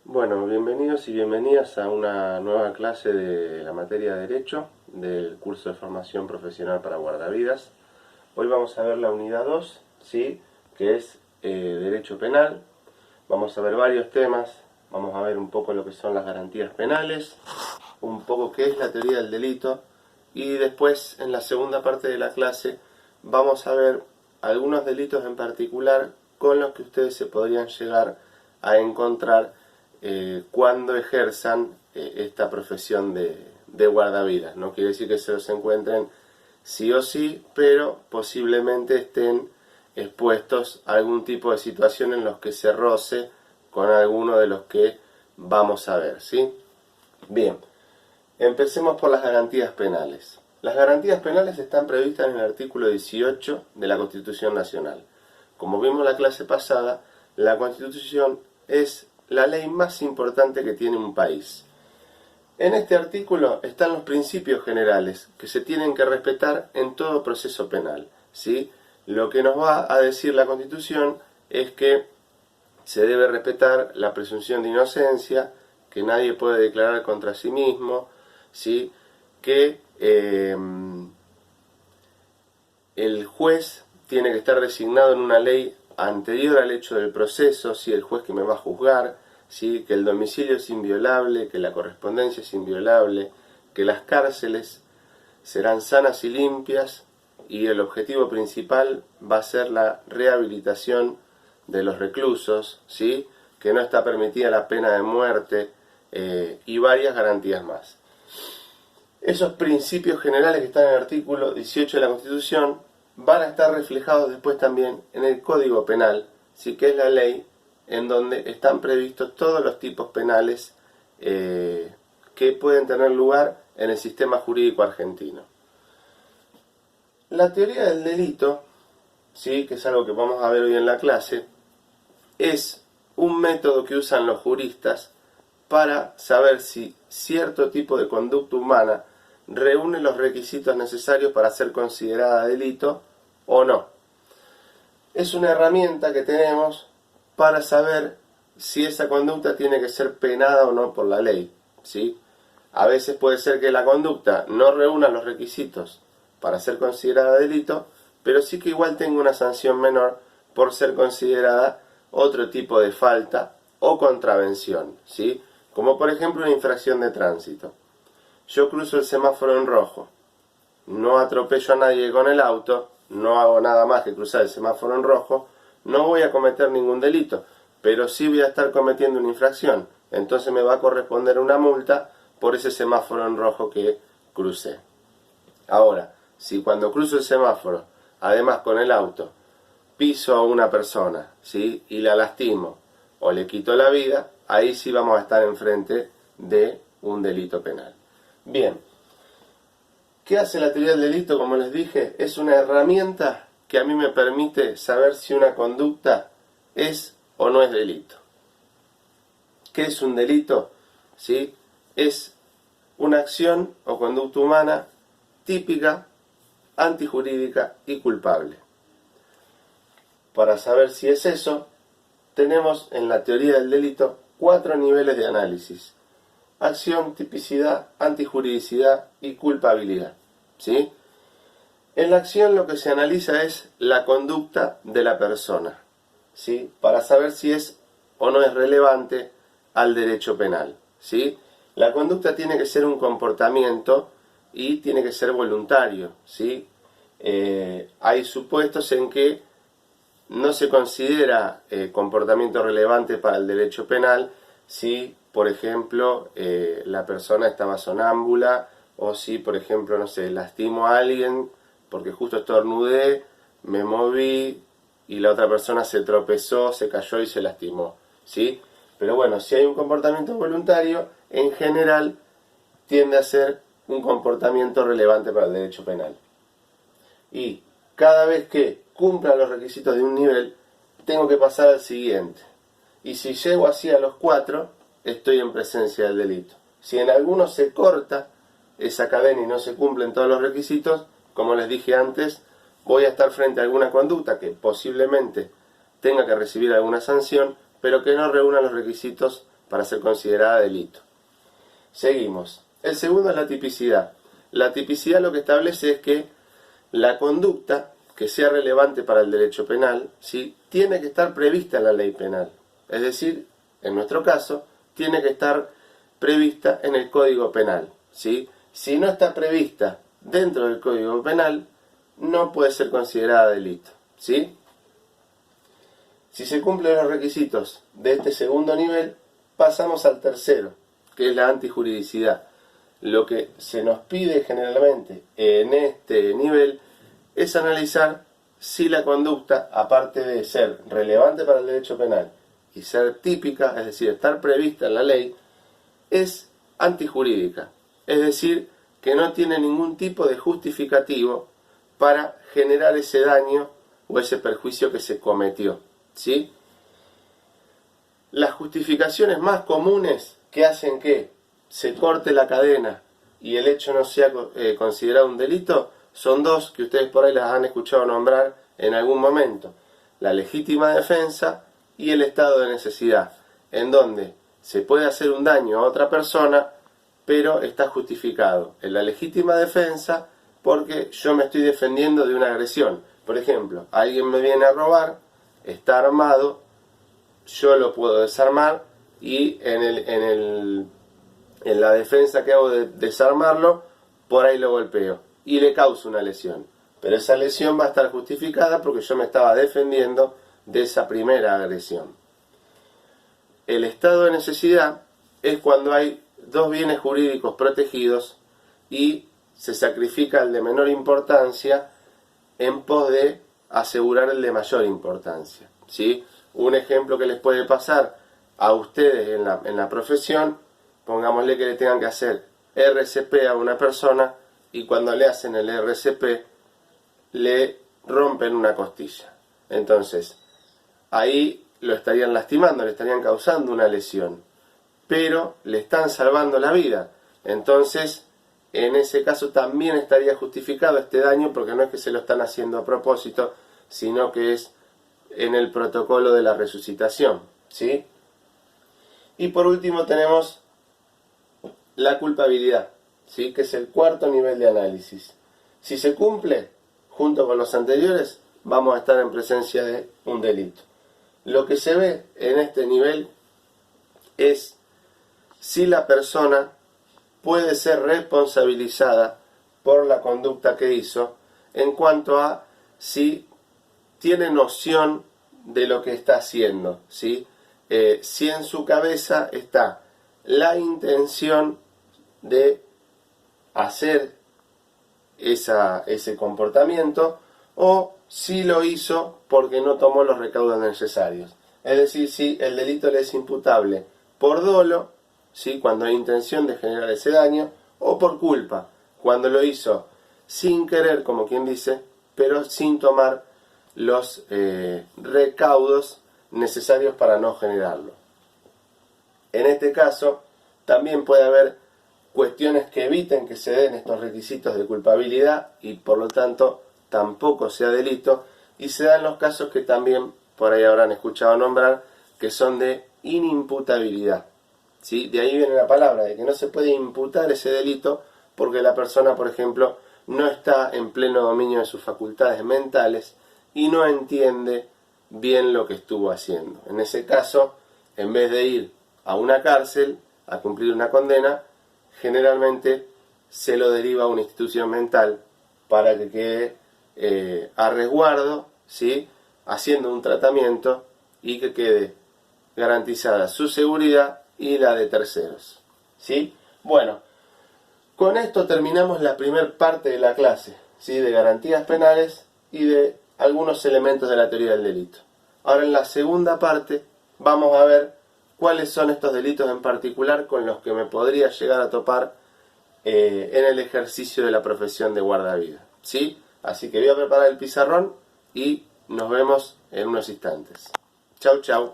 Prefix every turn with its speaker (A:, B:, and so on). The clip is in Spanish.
A: Bueno, bienvenidos y bienvenidas a una nueva clase de la materia de Derecho del curso de formación profesional para guardavidas. Hoy vamos a ver la unidad 2, ¿sí? Que es Derecho Penal. Vamos a ver varios temas, vamos a ver un poco lo que son las garantías penales, un poco qué es la teoría del delito y después en la segunda parte de la clase vamos a ver algunos delitos en particular con los que ustedes se podrían llegar a encontrar cuando ejerzan esta profesión de guardavidas. No quiere decir que se los encuentren sí o sí, pero posiblemente estén expuestos a algún tipo de situación en los que se roce con alguno de los que vamos a ver, ¿sí? Bien, empecemos por las garantías penales. Las garantías penales están previstas en el artículo 18 de la Constitución Nacional. Como vimos en la clase pasada, la Constitución es la ley más importante que tiene un país. En este artículo están los principios generales que se tienen que respetar en todo proceso penal, ¿sí? Lo que nos va a decir la Constitución es que se debe respetar la presunción de inocencia, que nadie puede declarar contra sí mismo, ¿sí? Que el juez tiene que estar designado en una ley anterior al hecho del proceso, ¿sí? El juez que me va a juzgar, ¿sí? Que el domicilio es inviolable, que la correspondencia es inviolable, que las cárceles serán sanas y limpias y el objetivo principal va a ser la rehabilitación de los reclusos, ¿sí? Que no está permitida la pena de muerte y varias garantías más. Esos principios generales que están en el artículo 18 de la Constitución van a estar reflejados después también en el Código Penal, ¿sí? Que es la ley en donde están previstos todos los tipos penales que pueden tener lugar en el sistema jurídico argentino. La teoría del delito, ¿sí? Que es algo que vamos a ver hoy en la clase, es un método que usan los juristas para saber si cierto tipo de conducta humana reúne los requisitos necesarios para ser considerada delito o no. Es una herramienta que tenemos para saber si esa conducta tiene que ser penada o no por la ley, ¿sí? A veces puede ser que la conducta no reúna los requisitos para ser considerada delito, pero sí que igual tenga una sanción menor por ser considerada otro tipo de falta o contravención, ¿sí? Como por ejemplo una infracción de tránsito. Yo cruzo el semáforo en rojo, no atropello a nadie con el auto, no hago nada más que cruzar el semáforo en rojo, no voy a cometer ningún delito, pero sí voy a estar cometiendo una infracción. Entonces me va a corresponder una multa por ese semáforo en rojo que crucé. Ahora, si cuando cruzo el semáforo, además con el auto, piso a una persona, ¿sí? Y la lastimo o le quito la vida, ahí sí vamos a estar enfrente de un delito penal. Bien, ¿qué hace la teoría del delito? Como les dije, es una herramienta que a mí me permite saber si una conducta es o no es delito. ¿Qué es un delito? ¿Sí? Es una acción o conducta humana típica, antijurídica y culpable. Para saber si es eso, tenemos en la teoría del delito 4 niveles de análisis: acción, tipicidad, antijuridicidad y culpabilidad, ¿sí? En la acción lo que se analiza es la conducta de la persona, ¿sí? Para saber si es o no es relevante al derecho penal, ¿sí? La conducta tiene que ser un comportamiento y tiene que ser voluntario, ¿sí? Hay supuestos en que no se considera comportamiento relevante para el derecho penal si, por ejemplo, la persona estaba sonámbula o si, por ejemplo, no sé, lastimo a alguien porque justo estornudé, me moví y la otra persona se tropezó, se cayó y se lastimó, ¿sí? Pero bueno, si hay un comportamiento voluntario, en general tiende a ser un comportamiento relevante para el derecho penal. Y cada vez que cumpla los requisitos de un nivel, tengo que pasar al siguiente. Y si llego así a los 4, estoy en presencia del delito. Si en alguno se corta esa cadena y no se cumplen todos los requisitos, como les dije antes, voy a estar frente a alguna conducta que posiblemente tenga que recibir alguna sanción, pero que no reúna los requisitos para ser considerada delito. Seguimos. El segundo es la tipicidad. La tipicidad lo que establece es que la conducta que sea relevante para el derecho penal, ¿sí?, tiene que estar prevista en la ley penal. Es decir, en nuestro caso, tiene que estar prevista en el Código Penal, ¿sí? Si no está prevista dentro del Código Penal, no puede ser considerada delito, ¿sí? Si se cumplen los requisitos de este segundo nivel, pasamos al tercero, que es la antijuridicidad. Lo que se nos pide generalmente en este nivel es analizar si la conducta, aparte de ser relevante para el derecho penal y ser típica, es decir, estar prevista en la ley, es antijurídica. Es decir, que no tiene ningún tipo de justificativo para generar ese daño o ese perjuicio que se cometió, ¿sí? Las justificaciones más comunes que hacen que se corte la cadena y el hecho no sea considerado un delito son dos que ustedes por ahí las han escuchado nombrar en algún momento: la legítima defensa y el estado de necesidad, en donde se puede hacer un daño a otra persona, pero está justificado en la legítima defensa porque yo me estoy defendiendo de una agresión. Por ejemplo, alguien me viene a robar, está armado, yo lo puedo desarmar y en la defensa que hago de desarmarlo, por ahí lo golpeo y le causo una lesión. Pero esa lesión va a estar justificada porque yo me estaba defendiendo de esa primera agresión. El estado de necesidad es cuando hay dos bienes jurídicos protegidos y se sacrifica el de menor importancia en pos de asegurar el de mayor importancia, ¿sí? Un ejemplo que les puede pasar a ustedes en la profesión: pongámosle que le tengan que hacer RCP a una persona y cuando le hacen el RCP le rompen una costilla. Entonces, ahí lo estarían lastimando, le estarían causando una lesión, pero le están salvando la vida. Entonces, en ese caso también estaría justificado este daño, porque no es que se lo están haciendo a propósito, sino que es en el protocolo de la resucitación, ¿sí? Y por último tenemos la culpabilidad, ¿sí?, que es el cuarto nivel de análisis. Si se cumple, junto con los anteriores, vamos a estar en presencia de un delito. Lo que se ve en este nivel es si la persona puede ser responsabilizada por la conducta que hizo, en cuanto a si tiene noción de lo que está haciendo, ¿sí? Si en su cabeza está la intención de hacer ese comportamiento, o si lo hizo porque no tomó los recaudos necesarios. Es decir, si el delito le es imputable por dolo, ¿sí?, cuando hay intención de generar ese daño, o por culpa, cuando lo hizo sin querer, como quien dice, pero sin tomar los recaudos necesarios para no generarlo. En este caso, también puede haber cuestiones que eviten que se den estos requisitos de culpabilidad y por lo tanto tampoco sea delito, y se dan los casos que también por ahí habrán escuchado nombrar, que son de inimputabilidad, ¿sí? De ahí viene la palabra, de que no se puede imputar ese delito porque la persona, por ejemplo, no está en pleno dominio de sus facultades mentales y no entiende bien lo que estuvo haciendo. En ese caso, en vez de ir a una cárcel a cumplir una condena, generalmente se lo deriva a una institución mental para que quede a resguardo, ¿sí?, haciendo un tratamiento y que quede garantizada su seguridad y la de terceros, ¿sí? Bueno, con esto terminamos la primera parte de la clase, ¿sí?, de garantías penales y de algunos elementos de la teoría del delito. Ahora, en la segunda parte vamos a ver cuáles son estos delitos en particular con los que me podría llegar a topar en el ejercicio de la profesión de guardavidas, ¿sí? Así que voy a preparar el pizarrón y nos vemos en unos instantes. Chau, chau.